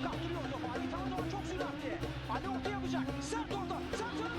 Kaptırıyor topu. Ali Tanrı'dan çok süratli. Ali orta yapacak. Sert orta. Sert orta.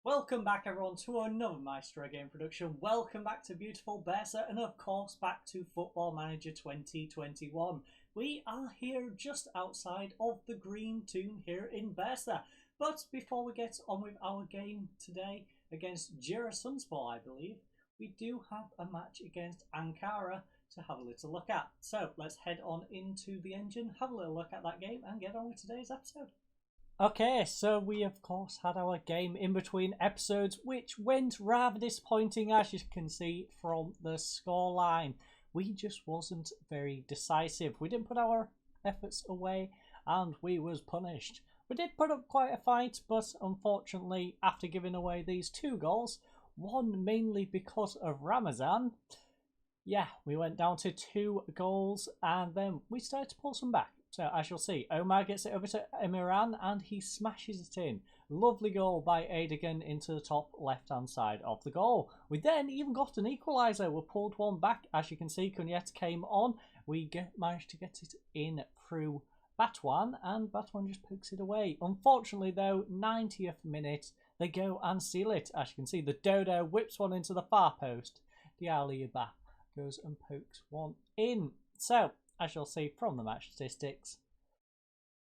Welcome back everyone to another Maestro game production. Welcome back to beautiful Bursa and of course back to Football Manager 2021. We are here just outside of the Green Tomb here in Bursa. But before we get on with our game today against Giresunspor, I believe, we do have a match against Ankara to have a little look at. So let's head on into the engine, have a little look at that game and get on with today's episode. Okay, so we of course had our game in between episodes, which went rather disappointing, as you can see from the scoreline. We just wasn't very decisive. We didn't put our efforts away and we was punished. We did put up quite a fight, but unfortunately after giving away these 2 goals, one mainly because of Ramazan, yeah, we went down to 2 goals and then we started to pull some back. So as you'll see, Omar gets it over to Emirhan and he smashes it in. Lovely goal by Edigan into the top left hand side of the goal. We then even got an equaliser. We pulled one back. As you can see, Kunyet came on. We managed to get it in through Batwan and Batwan just pokes it away. Unfortunately though, 90th minute, they go and seal it. As you can see, the Dodo whips one into the far post. Dialliba goes and pokes one in. So, as you'll see from the match statistics,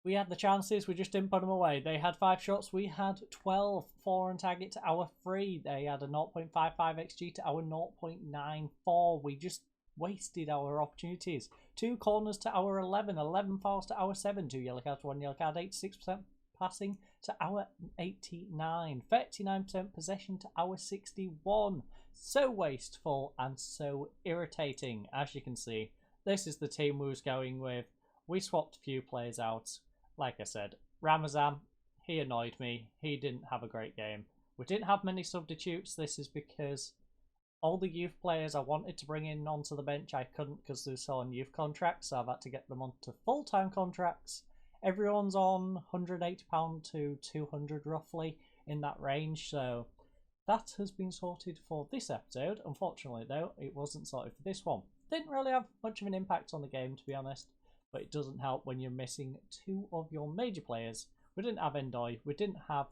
we had the chances, we just didn't put them away. They had 5 shots, we had 12. 4 and tag it to our 3. They had a 0.55 XG to our 0.94. We just wasted our opportunities. 2 corners to our 11. 11 fouls to our 7. 2 yellow cards, 1 yellow card. 86% passing to our 89. 39% possession to our 61. So wasteful and so irritating, as you can see. This is the team we was going with. We swapped a few players out. Like I said, Ramazan, he annoyed me. He didn't have a great game. We didn't have many substitutes. This is because all the youth players I wanted to bring in onto the bench, I couldn't because they're still on youth contracts. So I've had to get them onto full-time contracts. Everyone's on £180 to £200 roughly in that range. So that has been sorted for this episode. Unfortunately though, it wasn't sorted for this one. Didn't really have much of an impact on the game, to be honest, but it doesn't help when you're missing 2 of your major players. We didn't have Endoy, we didn't have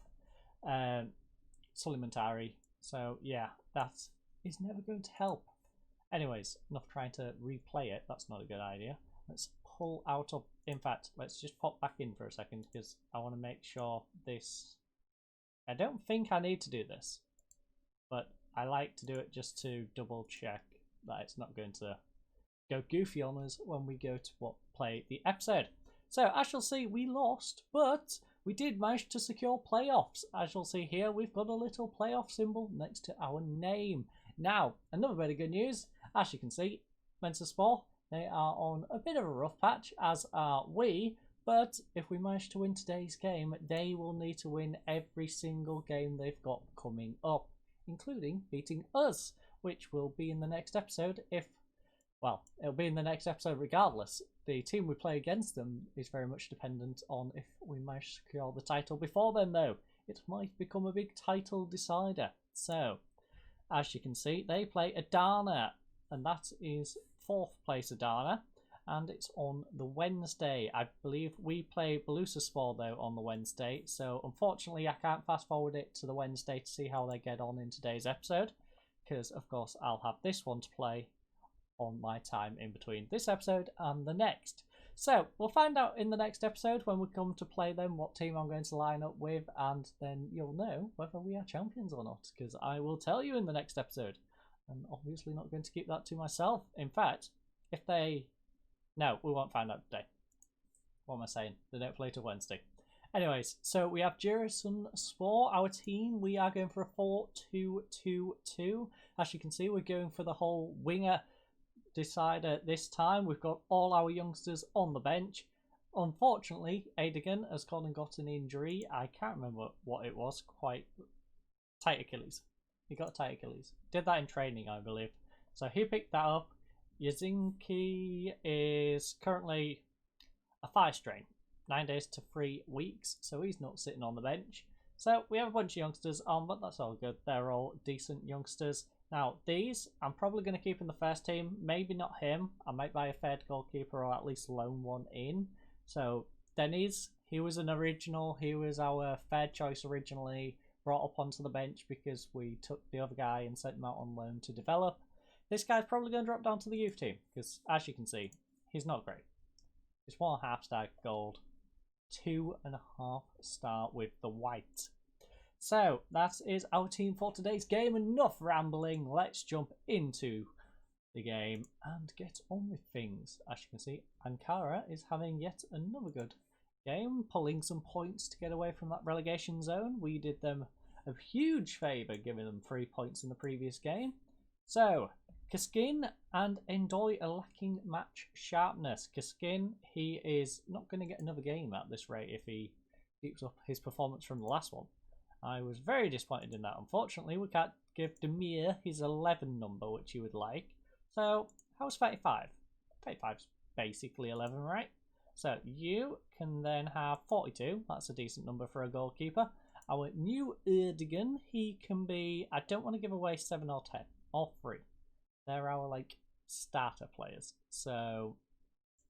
Suleimantari, so yeah, that is never going to help. Anyways, enough trying to replay it, that's not a good idea. Let's pull out of, in fact, let's just pop back in for a second because I want to make sure this, I don't think I need to do this, but I like to do it just to double check that it's not going to go goofy on us when we go to play the episode. So as you'll see, we lost, but we did manage to secure playoffs. As you'll see here, we've got a little playoff symbol next to our name. Now, another bit of good news, as you can see, Bursaspor, they are on a bit of a rough patch, as are we, but if we manage to win today's game, they will need to win every single game they've got coming up, including beating us, which will be in the next episode if, well, it'll be in the next episode regardless. The team we play against them is very much dependent on if we manage to secure the title before then though. It might become a big title decider. So, as you can see, they play Adana, and that is 4th place Adana, and it's on the Wednesday. I believe we play Bursaspor though on the Wednesday, so unfortunately I can't fast forward it to the Wednesday to see how they get on in today's episode, because of course I'll have this one to play on my time in between this episode and the next. So we'll find out in the next episode when we come to play them what team I'm going to line up with, and then you'll know whether we are champions or not, because I will tell you in the next episode. I'm obviously not going to keep that to myself. In fact, if they... No, we won't find out today. What am I saying? They don't play till Wednesday. Anyways, so we have Giresunspor, our team. We are going for a 4-2-2-2. As you can see, we're going for the whole winger decider this time. We've got all our youngsters on the bench. Unfortunately, Edigan has gone and got an injury. I can't remember what it was. Quite tight Achilles. He got tight Achilles. Did that in training, I believe. So he picked that up. Yazinki is currently a thigh strain. 9 days to 3 weeks, so he's not sitting on the bench. So we have a bunch of youngsters on, but that's all good. They're all decent youngsters. Now, these, I'm probably going to keep in the first team. Maybe not him. I might buy a third goalkeeper or at least loan one in. So, Denny's, he was an original. He was our third choice originally. Brought up onto the bench because we took the other guy and sent him out on loan to develop. This guy's probably going to drop down to the youth team because, as you can see, he's not great. He's 1.5 star gold, 2.5 star with the white. So that is our team for today's game. Enough rambling. Let's jump into the game and get on with things. As you can see, Ankara is having yet another good game, pulling some points to get away from that relegation zone. We did them a huge favour, giving them 3 points in the previous game. So Kaskin and Endoy are lacking match sharpness. Kaskin, he is not going to get another game at this rate if he keeps up his performance from the last one. I was very disappointed in that. Unfortunately, we can't give Demir his 11 number, which he would like. So, how's 35? 35's basically 11, right? So, you can then have 42. That's a decent number for a goalkeeper. Our new Erdogan, he can be... I don't want to give away 7 or 10. Or 3. They're our, like, starter players. So,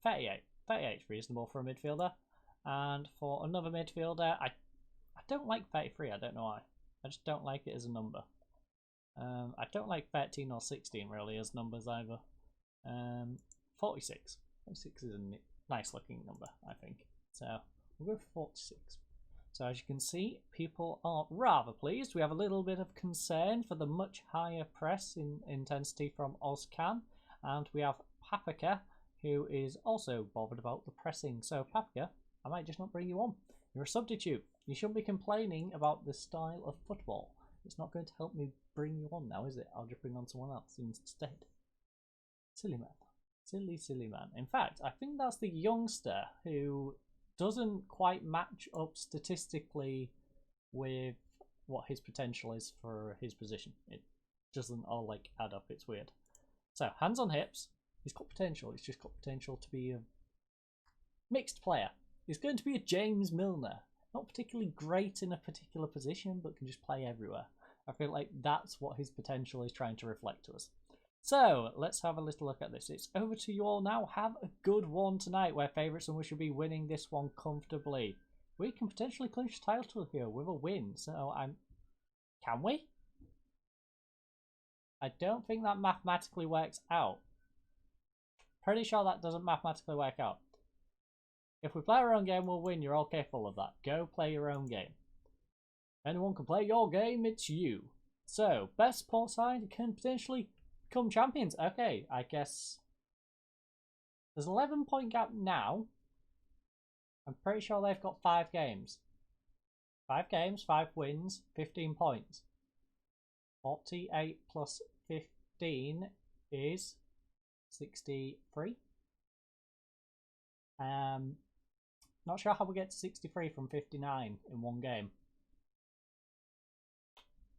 38. 38 is reasonable for a midfielder. And for another midfielder, I don't like 33, I don't know why. I just don't like it as a number. I don't like 13 or 16 really as numbers either. 46. 46 is a nice looking number, I think. So we'll go for 46. So as you can see, people are rather pleased. We have a little bit of concern for the much higher press in intensity from Ozcan. And we have Paprika, who is also bothered about the pressing. So Paprika, I might just not bring you on. You're a substitute. You shouldn't be complaining about the style of football. It's not going to help me bring you on now, is it? I'll just bring on someone else instead. Silly man. Silly, silly man. In fact, I think that's the youngster who doesn't quite match up statistically with what his potential is for his position. It doesn't all like add up. It's weird. So, hands on hips. He's got potential. He's just got potential to be a mixed player. He's going to be a James Milner. Not particularly great in a particular position, but can just play everywhere. I feel like that's what his potential is trying to reflect to us. So, let's have a little look at this. It's over to you all now. Have a good one tonight. We're favourites and we should be winning this one comfortably. We can potentially clinch the title here with a win. So, can we? I don't think that mathematically works out. Pretty sure that doesn't mathematically work out. If we play our own game, we'll win. You're all capable of that. Go play your own game. Anyone can play your game, it's you. So, best port side can potentially become champions. Okay, I guess there's an 11-point gap now. I'm pretty sure they've got 5 games. 5 games, 5 wins, 15 points. 48 plus 15 is 63. Not sure how we get to 63 from 59 in one game.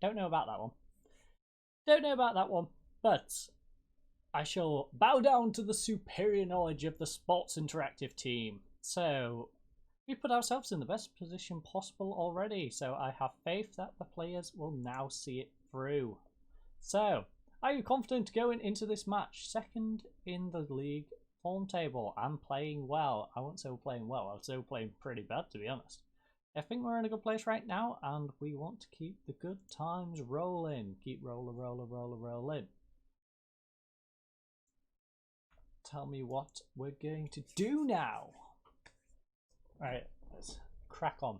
Don't know about that one. Don't know about that one. But I shall bow down to the superior knowledge of the Sports Interactive team. So we put ourselves in the best position possible already. So I have faith that the players will now see it through. So, are you confident going into this match? Second in the league form table. I'm playing well. I won't say we're playing well. I would say we're playing pretty bad, to be honest. I think we're in a good place right now, and we want to keep the good times rolling. Keep rolling. Tell me what we're going to do now. Alright, let's crack on.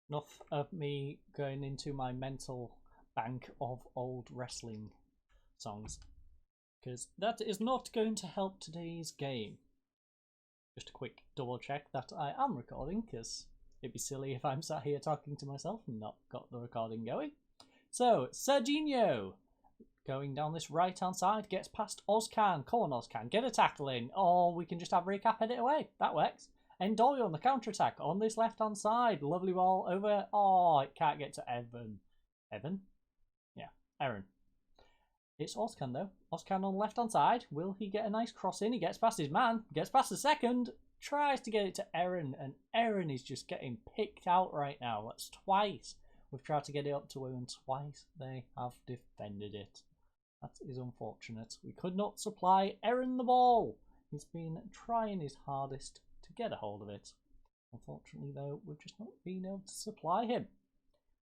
Enough of me going into my mental bank of old wrestling songs, because that is not going to help today's game. Just a quick double check that I am recording, because it'd be silly if I'm sat here talking to myself and not got the recording going. So, Serginho, going down this right hand side, gets past Ozcan. Come on, Ozcan, get a tackle in. Or we can just have Recap head it away. That works. Endoy on the counter attack on this left hand side. Lovely ball over. Oh, it can't get to Evan. Evan? Yeah, Aaron. It's Ozcan though. Ozcan on the left hand side. Will he get a nice cross in? He gets past his man. Gets past the second. tries to get it to Erin, and Erin is just getting picked out right now. That's twice. We've tried to get it up to him, and twice they have defended it. That is unfortunate. We could not supply Erin the ball. He's been trying his hardest to get a hold of it. Unfortunately, though, we've just not been able to supply him.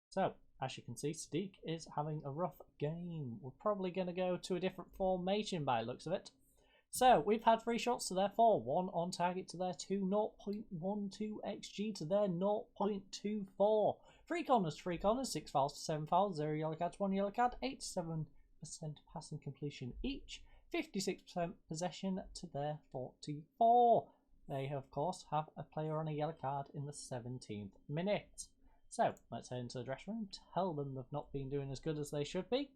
So, as you can see, Sadiq is having a rough game. We're probably going to go to a different formation by the looks of it. So, we've had 3 shots to their 4, 1 on target to their 2, 0.12 XG to their 0.24. 3 corners, 6 fouls to 7 fouls, 0 yellow cards, 1 yellow card, 87% passing completion each, 56% possession to their 44. They, of course, have a player on a yellow card in the 17th minute. So, let's head into the dressing room, tell them they've not been doing as good as they should be,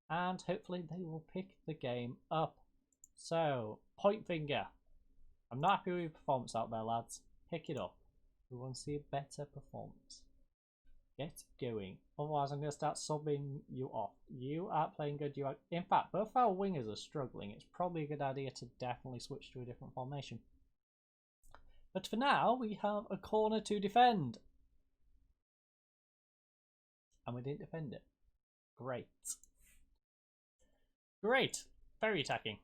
and hopefully they will pick the game up. So, point finger. I'm not happy with your performance out there, lads. Pick it up. We want to see a better performance. Get going. Otherwise, I'm going to start subbing you off. You aren't playing good. You are... In fact, both our wingers are struggling. It's probably a good idea to definitely switch to a different formation. But for now, we have a corner to defend. And we didn't defend it. Great. Great. Very attacking.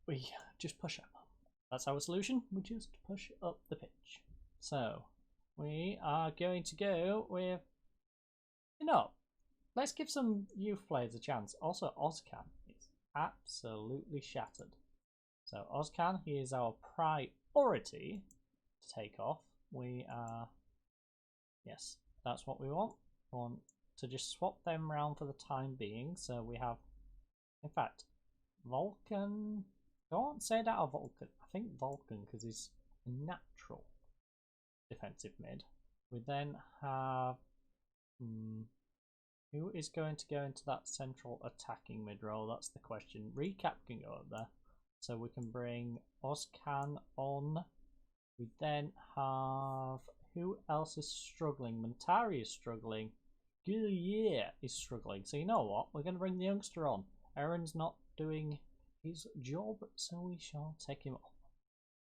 We just push up. That's our solution. We just push up the pitch. So, we are going to go with... You know, let's give some youth players a chance. Also, Ozcan is absolutely shattered. So, Ozcan, he is our priority to take off. We are... Yes, that's what we want. We want to just swap them around for the time being. So, we have... In fact, Vulcan... Don't say that of Vulcan. I think Vulcan because he's a natural defensive mid. We then have who is going to go into that central attacking mid role? That's the question. Recap can go up there, so we can bring Ozcan on. We then have who else is struggling? Montari is struggling. Gillier is struggling. So you know what? We're going to bring the youngster on. Aaron's not doing his job, so we shall take him off.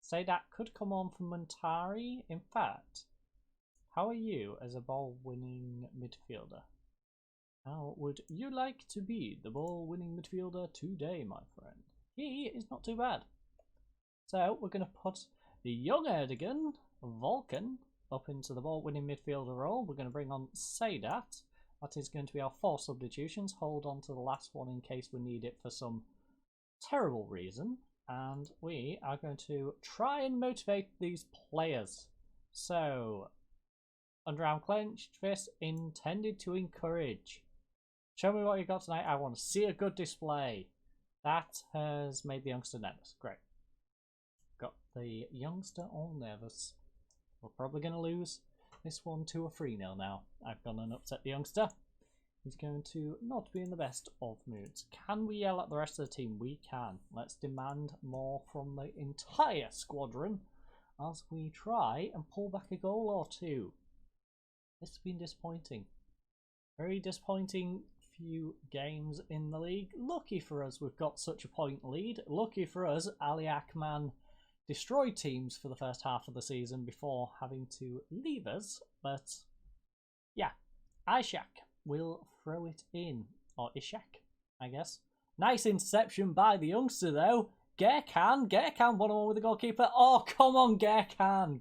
Say that could come on from Montari. In fact, how are you as a ball-winning midfielder? How would you like to be the ball-winning midfielder today, my friend? He is not too bad. So we're going to put the young Erdogan, Vulcan, up into the ball-winning midfielder role. We're going to bring on Sadat. That is going to be our 4 substitutions. Hold on to the last one in case we need it for some terrible reason, and we are going to try and motivate these players. So, underarm clenched fist intended to encourage. Show me what you got tonight. I want to see a good display. That has made the youngster nervous. Great. Got the youngster all nervous. We're probably going to lose this one to a 3-0 now. I've gone and upset the youngster. He's going to not be in the best of moods. Can we yell at the rest of the team? We can. Let's demand more from the entire squadron as we try and pull back a goal or 2. This has been disappointing. Very disappointing few games in the league. Lucky for us we've got such a point lead. Lucky for us, Ali Akman destroyed teams for the first half of the season before having to leave us. But yeah, Ishak will throw it in, or Ishak, I guess. Nice interception by the youngster though. Gerkan 1-on-1 with the goalkeeper. Oh, come on, Gerkan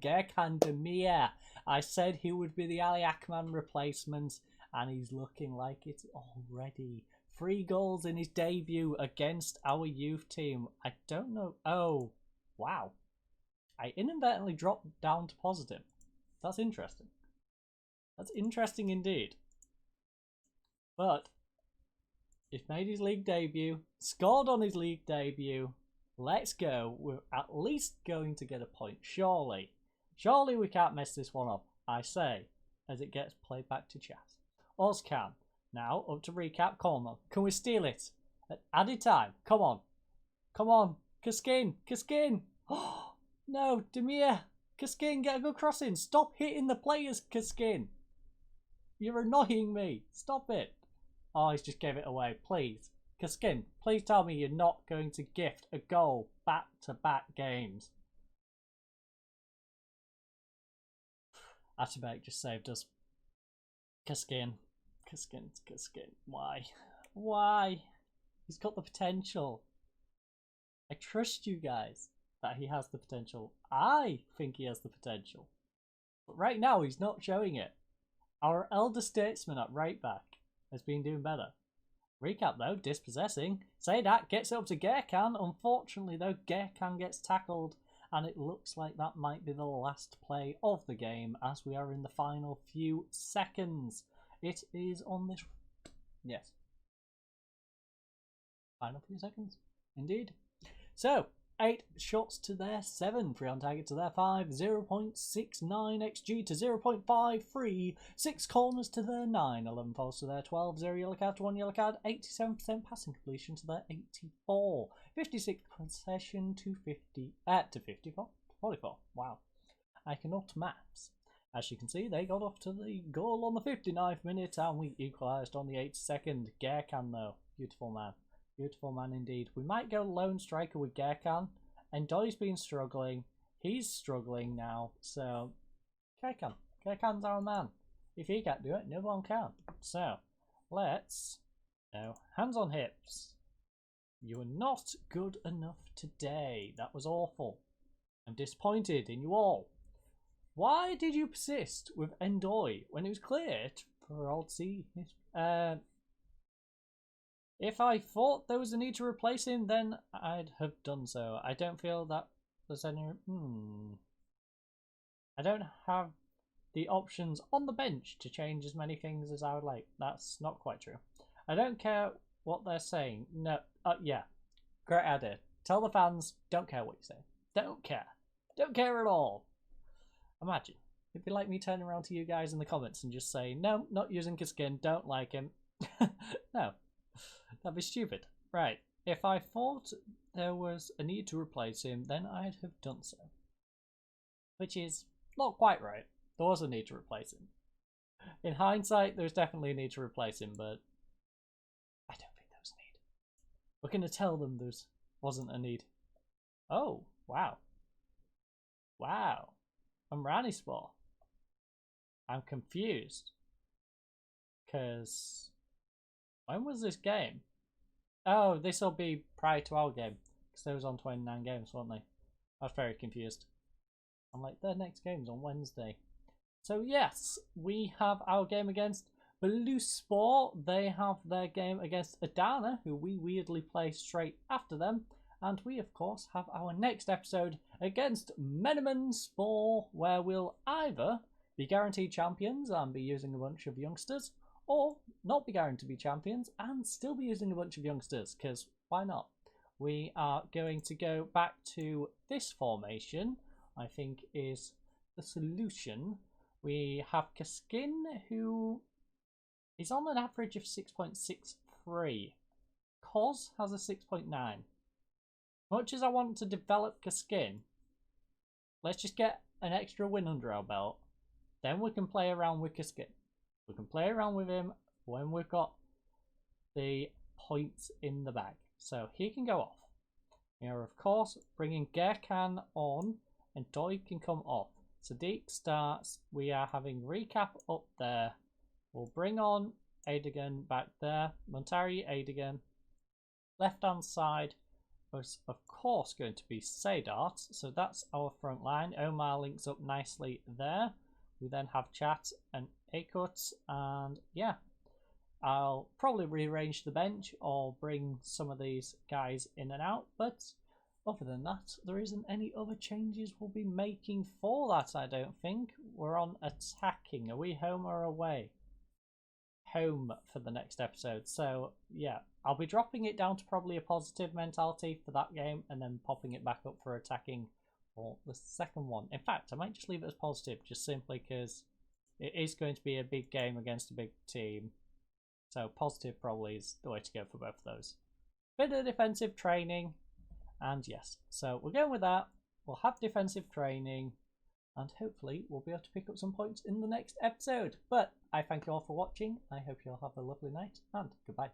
Demir. I said he would be the Ali Akman replacement, and he's looking like it already. 3 goals in his debut against our youth team. I don't know. Oh, wow. I inadvertently dropped down to positive. That's interesting. That's interesting indeed. But he's made his league debut, scored on his league debut. Let's go. We're at least going to get a point. Surely. Surely we can't mess this one up, I say, as it gets played back to chat. Ozcan. Now, up to recap. Come on. Can we steal it? At added time. Come on. Come on. Kaskin. Oh, no. Demir. Kaskin, get a good crossing. Stop hitting the players, Kaskin. You're annoying me. Stop it. Oh, he's just gave it away. Please. Kaskin, please tell me you're not going to gift a goal back-to-back games. Atterbeck just saved us. Kaskin. Why? Why? He's got the potential. I trust you guys that he has the potential. I think he has the potential. But right now, he's not showing it. Our elder statesman at right back has been doing better. Recap though, dispossessing. Say that, gets it up to Gerkan. Unfortunately though, Gerkan gets tackled. And it looks like that might be the last play of the game as we are in the final few seconds. It is on this... Yes. Final few seconds. Indeed. So, 8 shots to their 7, 3 on target to their 5, 0.69 XG to 0.53, 6 corners to their 9, 11 fouls to their 12, 0 yellow card to 1 yellow card, 87% passing completion to their 84, 56 possession to 54, 44. Wow, I cannot maths. As you can see, they got off to the goal on the 59th minute and we equalised on the 82nd. Gerkan though, beautiful man. Beautiful man indeed. We might go lone striker with Gerkan. And Doy's been struggling. He's struggling now. So, Gerkan. Gerkan's our man. If he can't do it, no one can. So, let's... No, hands on hips. You are not good enough today. That was awful. I'm disappointed in you all. Why did you persist with Ndoye when it was clear for old C? If I thought there was a need to replace him, then I'd have done so. I don't feel that there's any... I don't have the options on the bench to change as many things as I would like. That's not quite true. I don't care what they're saying. No, yeah. Great idea. Tell the fans, don't care what you say. Don't care. Don't care at all. Imagine. It'd be like me turning around to you guys in the comments and just saying, no, not using Kaskin, don't like him. No. That'd be stupid. Right. If I thought there was a need to replace him, then I'd have done so. Which is not quite right. There was a need to replace him. In hindsight, there's definitely a need to replace him, but I don't think there was a need. We're going to tell them there wasn't a need. Oh, wow. Wow. I'm Giresunspor. I'm confused. Because... when was this game? Oh, this will be prior to our game. Because they was on 29 games, weren't they? I was very confused. I'm like, their next game's on Wednesday. So yes, we have our game against Bursaspor. They have their game against Adana, who we weirdly play straight after them. And we, of course, have our next episode against Giresunspor, where we'll either be guaranteed champions and be using a bunch of youngsters, or not be guaranteed to be champions and still be using a bunch of youngsters, because why not? We are going to go back to this formation, I think is the solution. We have Kaskin, who is on an average of 6.63. Koz has a 6.9. Much as I want to develop Kaskin, let's just get an extra win under our belt. Then we can play around with Kaskin. We can play around with him when we've got the points in the bag. So he can go off. We are, of course, bringing Gerkan on and Doy can come off. Sadiq starts. We are having Recap up there. We'll bring on Adigan back there. Montari, Adigan. Left-hand side was, of course, going to be Sadart. So that's our front line. Omar links up nicely there. We then have Chat and Akut, and yeah, I'll probably rearrange the bench or bring some of these guys in and out, but other than that, there isn't any other changes we'll be making for that, I don't think. We're on attacking. Are we home or away? Home for the next episode. So yeah, I'll be dropping it down to probably a positive mentality for that game and then popping it back up for attacking for the second one. In fact, I might just leave it as positive just simply because it is going to be a big game against a big team. So positive probably is the way to go for both of those. Bit of defensive training. And yes, so we're going with that. We'll have defensive training. And hopefully we'll be able to pick up some points in the next episode. But I thank you all for watching. I hope you all have a lovely night. And goodbye.